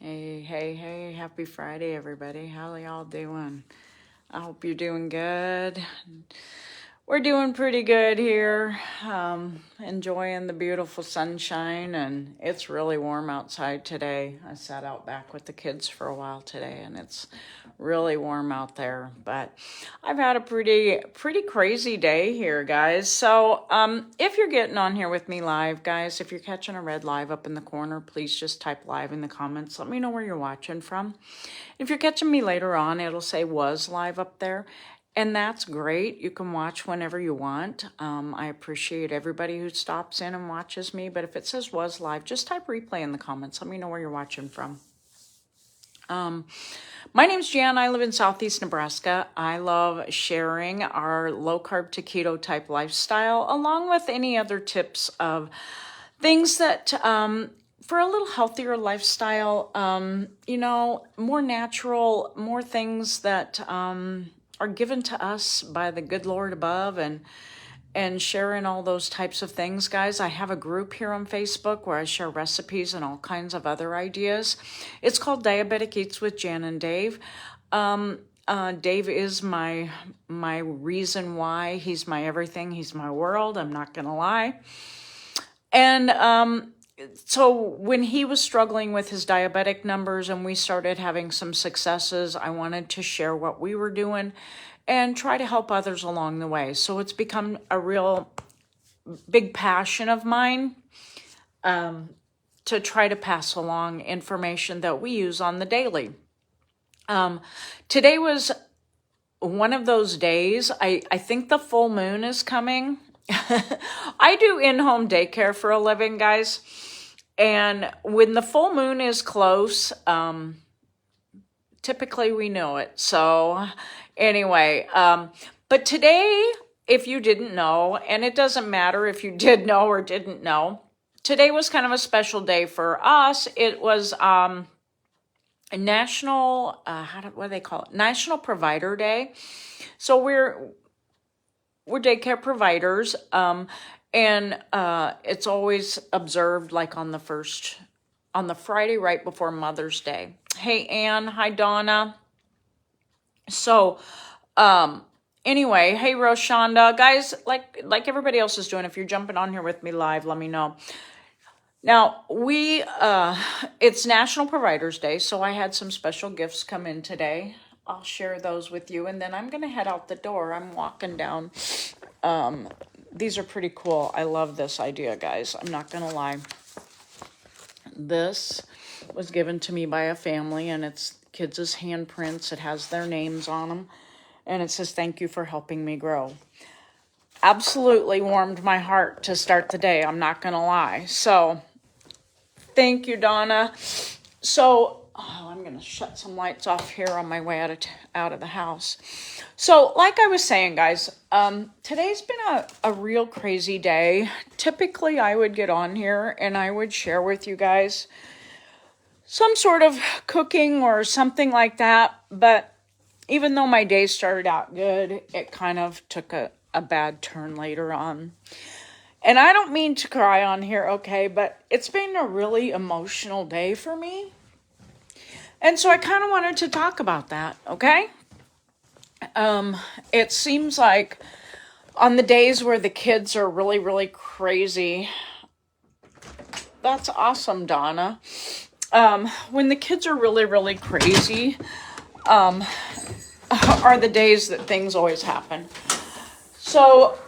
Hey, hey, hey, happy Friday, everybody. How y'all doing? I hope you're doing good. We're doing pretty good here. Enjoying the beautiful sunshine, and it's really warm outside today. I sat out back with the kids for a while today, and it's really warm out there. But I've had a pretty crazy day here, guys. So, if you're getting on here with me live, guys, if you're catching a red live up in the corner, please just type live in the comments. Let me know where you're watching from. If you're catching me later on, it'll say was live up there. And that's great. You can watch whenever you want. I appreciate everybody who stops in and watches me. But if it says was live, just type replay in the comments. Let me know where you're watching from. My name's Jan. I live in Southeast Nebraska. I love sharing our low carb to keto type lifestyle, along with any other tips of things that for a little healthier lifestyle, more natural, more things that are given to us by the good Lord above, and sharing all those types of things, guys. I have a group here on Facebook where I share recipes and all kinds of other ideas. It's called Diabetic Eats with Jan and Dave. Dave is my reason why. He's my everything. He's my world. I'm not gonna lie. And so when he was struggling with his diabetic numbers and we started having some successes, I wanted to share what we were doing and try to help others along the way. So it's become a real big passion of mine to try to pass along information that we use on the daily. Today was one of those days. I think the full moon is coming. I do in-home daycare for a living, guys. And when the full moon is close, typically we know it. So anyway, but today, if you didn't know, and it doesn't matter if you did know or didn't know, today was kind of a special day for us. It was a national, what do they call it? National Provider Day. So we're daycare providers. And it's always observed like on the Friday right before Mother's Day. Hey, Ann. Hi, Donna. So, anyway, hey, Roshonda. Guys, like everybody else is doing, if you're jumping on here with me live, let me know. Now, it's National Providers Day, so I had some special gifts come in today. I'll share those with you, and then I'm going to head out the door. I'm walking down. These are pretty cool. I love this idea, guys. I'm not going to lie. This was given to me by a family, and it's kids' handprints. It has their names on them, and it says, "Thank you for helping me grow." Absolutely warmed my heart to start the day. I'm not going to lie. So, thank you, Donna. So, I'm going to shut some lights off here on my way out of the house. So, like I was saying, guys, today's been a real crazy day. Typically, I would get on here and I would share with you guys some sort of cooking or something like that. But even though my day started out good, it kind of took a bad turn later on. And I don't mean to cry on here, okay, but it's been a really emotional day for me. And so I kind of wanted to talk about that, okay? It seems like on the days where the kids are really, really crazy, that's awesome, Donna. When the kids are really, really crazy, are the days that things always happen. So,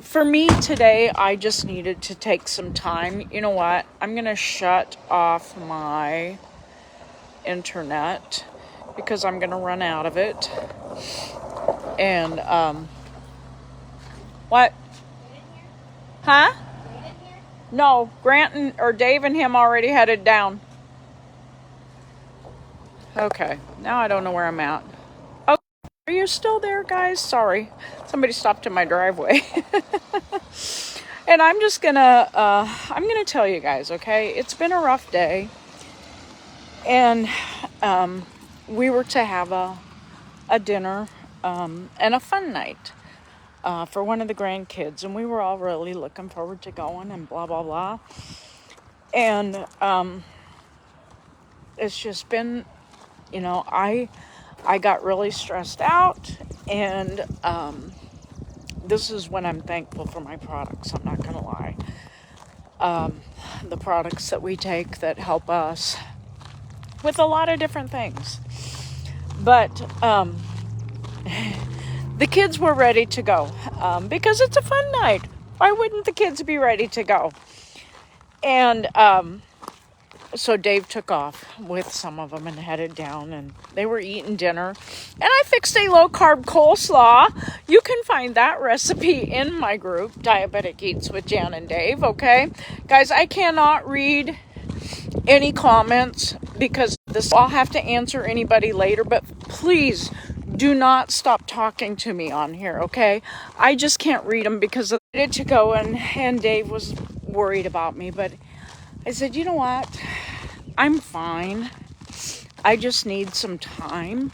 for me today, I just needed to take some time. You know what? I'm going to shut off my internet because I'm going to run out of it. And, what? Huh? No, Grant or Dave and him already headed down. Okay, now I don't know where I'm at. Oh, are you still there, guys? Sorry, somebody stopped in my driveway. And I'm just gonna, I'm gonna tell you guys, okay? It's been a rough day. And we were to have a dinner and a fun night for one of the grandkids. And we were all really looking forward to going and blah, blah, blah. And it's just been, I got really stressed out, and this is when I'm thankful for my products. I'm not gonna lie. The products that we take that help us with a lot of different things. But the kids were ready to go because it's a fun night. Why wouldn't the kids be ready to go? And so Dave took off with some of them and headed down, and they were eating dinner. And I fixed a low-carb coleslaw. You can find that recipe in my group, Diabetic Eats with Jan and Dave, okay? Guys, I cannot read any comments because I'll have to answer anybody later, but please do not stop talking to me on here, okay? I just can't read them because I needed to go, and Dave was worried about me, but I said, you know what? I'm fine. I just need some time.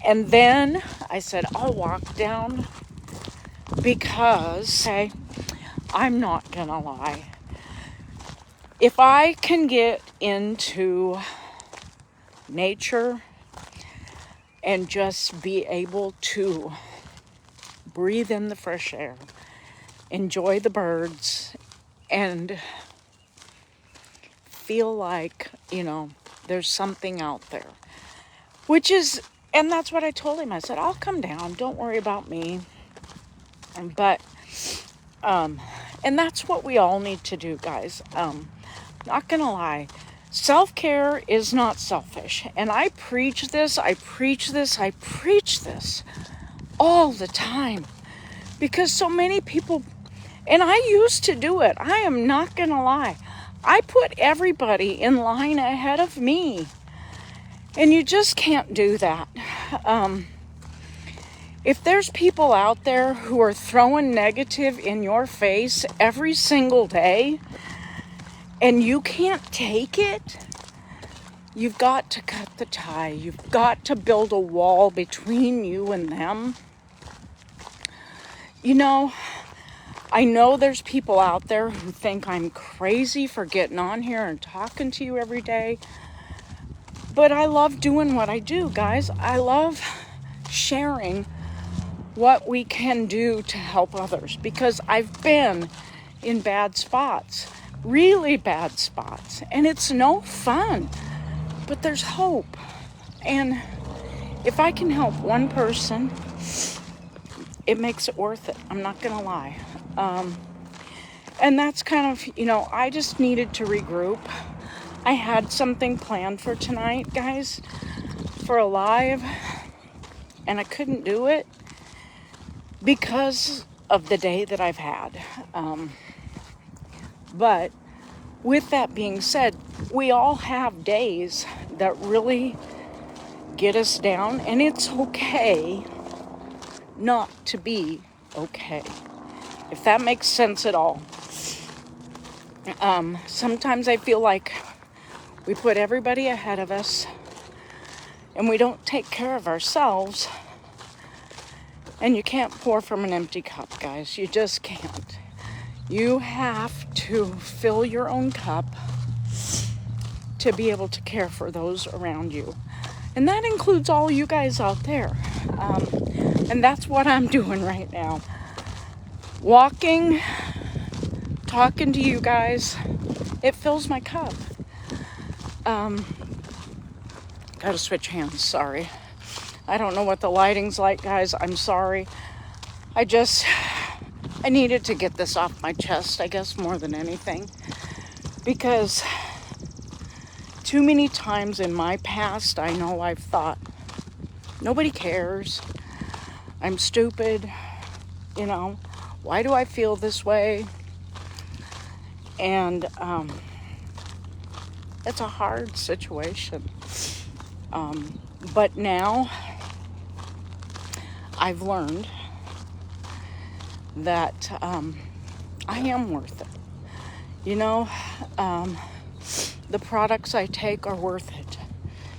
And then I said, I'll walk down because, hey, I'm not gonna lie. If I can get into nature and just be able to breathe in the fresh air, enjoy the birds, and feel like, there's something out there. And that's what I told him. I said, I'll come down. Don't worry about me. But, and that's what we all need to do, guys. Not gonna lie. Self-care is not selfish. And I preach this all the time. Because so many people, and I used to do it. I am not gonna lie. I put everybody in line ahead of me. And you just can't do that. If there's people out there who are throwing negative in your face every single day, and you can't take it, you've got to cut the tie. You've got to build a wall between you and them. I know there's people out there who think I'm crazy for getting on here and talking to you every day. But I love doing what I do, guys. I love sharing what we can do to help others because I've been in bad spots, really bad spots, and it's no fun, but there's hope. And if I can help one person, it makes it worth it. I'm not gonna lie. And that's kind of, I just needed to regroup. I had something planned for tonight, guys, for a live, and I couldn't do it because of the day that I've had. But with that being said, we all have days that really get us down, and it's okay not to be okay, if that makes sense at all. Sometimes I feel like we put everybody ahead of us and we don't take care of ourselves, and you can't pour from an empty cup, guys. You just can't. You have to fill your own cup to be able to care for those around you, and that includes all you guys out there. And that's what I'm doing right now. Walking, talking to you guys, it fills my cup. Gotta switch hands, sorry. I don't know what the lighting's like, guys. I'm sorry. I needed to get this off my chest, I guess, more than anything. Because too many times in my past, I know I've thought, nobody cares. I'm stupid. Why do I feel this way? And it's a hard situation. But now I've learned that I am worth it. The products I take are worth it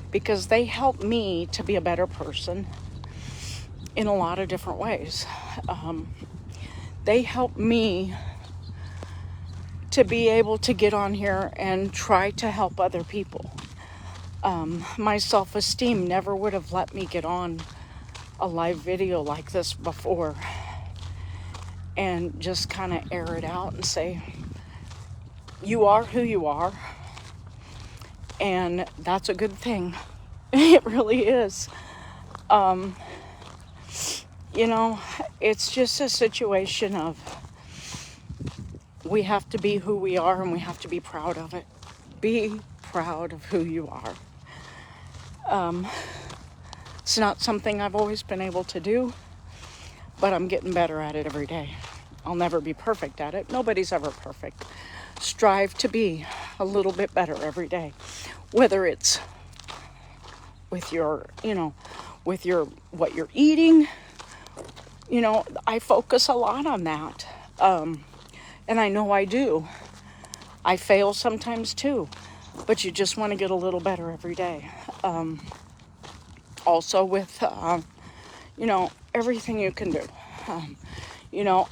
because they help me to be a better person in a lot of different ways. They help me to be able to get on here and try to help other people. My self-esteem never would have let me get on a live video like this before and just kind of air it out and say, you are who you are, and that's a good thing. It really is. You know, it's just a situation of we have to be who we are and we have to be proud of it. Be proud of who you are. It's not something I've always been able to do, but I'm getting better at it every day. I'll never be perfect at it. Nobody's ever perfect. Strive to be a little bit better every day, whether it's with your, with what you're eating. I focus a lot on that. And I know I do. I fail sometimes too, but you just want to get a little better every day. Also with, everything you can do.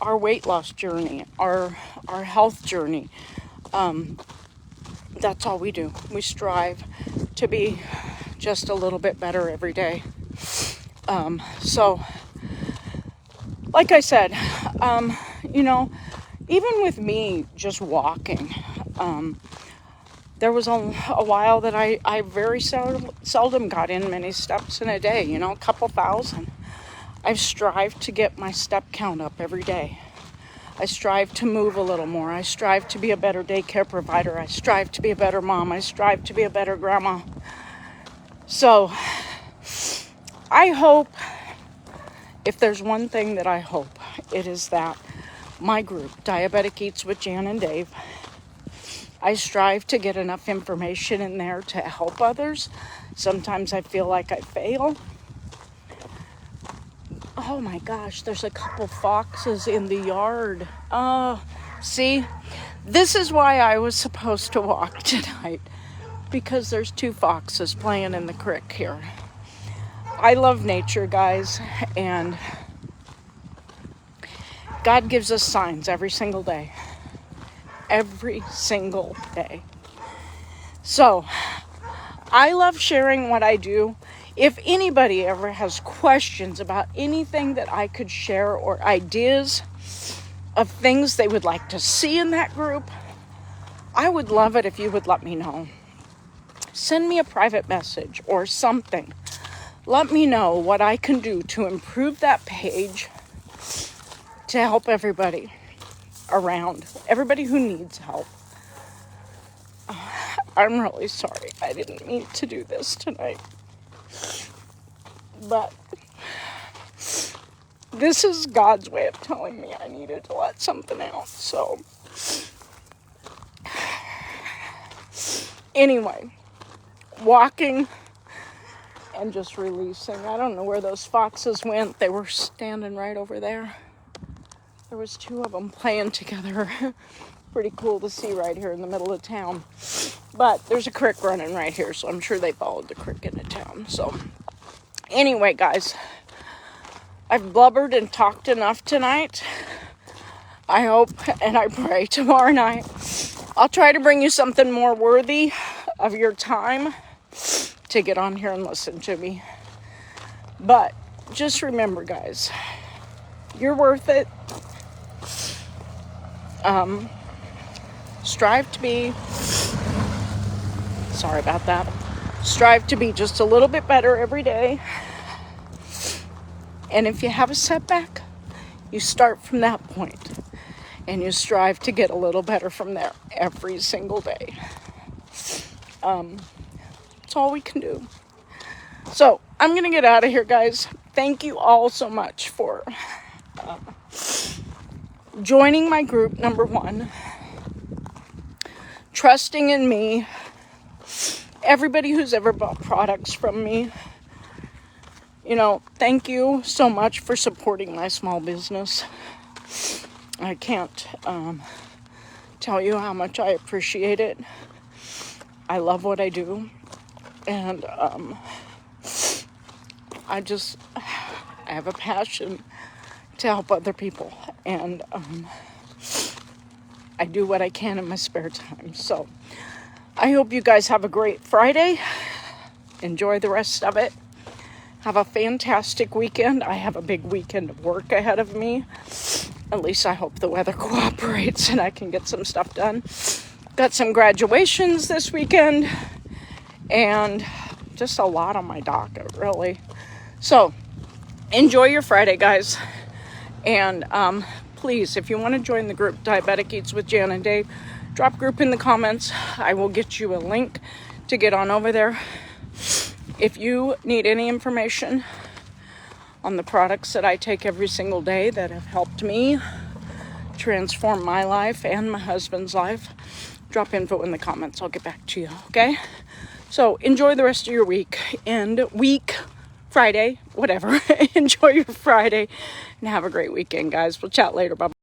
Our weight loss journey, our health journey. That's all we do. We strive to be just a little bit better every day. So, like I said, even with me just walking, there was a while that I very seldom got in many steps in a day, a couple thousand. I've strived to get my step count up every day. I strive to move a little more. I strive to be a better daycare provider. I strive to be a better mom. I strive to be a better grandma. So, I hope, if there's one thing that I hope, it is that my group, Diabetic Eats with Jan and Dave, I strive to get enough information in there to help others. Sometimes I feel like I fail. Oh my gosh, there's a couple foxes in the yard. See, this is why I was supposed to walk tonight, because there's 2 foxes playing in the creek here. I love nature, guys, and God gives us signs every single day. Every single day. So, I love sharing what I do. If anybody ever has questions about anything that I could share or ideas of things they would like to see in that group, I would love it if you would let me know. Send me a private message or something. Let me know what I can do to improve that page to help everybody around, everybody who needs help. I'm really sorry. I didn't mean to do this tonight. But this is God's way of telling me I needed to let something out. So, anyway, walking and just releasing. I don't know where those foxes went. They were standing right over there. There was 2 of them playing together. Pretty cool to see right here in the middle of town. But there's a creek running right here, so I'm sure they followed the creek into town. So, anyway, guys, I've blubbered and talked enough tonight. I hope and I pray tomorrow night I'll try to bring you something more worthy of your time to get on here and listen to me. But just remember, guys, you're worth it. Strive to be, sorry about that, strive to be just a little bit better every day. And if you have a setback, you start from that point and you strive to get a little better from there every single day. That's all we can do. So I'm going to get out of here, guys. Thank you all so much for joining my group, number 1. Trusting in me. Everybody who's ever bought products from me, thank you so much for supporting my small business. I can't tell you how much I appreciate it. I love what I do. And I have a passion to help other people. And I do what I can in my spare time. So I hope you guys have a great Friday. enjoy the rest of it. Have a fantastic weekend. I have a big weekend of work ahead of me. At least I hope the weather cooperates and I can get some stuff done. Got some graduations this weekend and just a lot on my docket, really. So enjoy your Friday, guys. And please, if you want to join the group Diabetic Eats with Jan and Dave, drop group in the comments. I will get you a link to get on over there. If you need any information on the products that I take every single day that have helped me transform my life and my husband's life, drop info in the comments. I'll get back to you, okay? So enjoy the rest of your week and Friday, whatever. Enjoy your Friday and have a great weekend, guys. We'll chat later. Bye.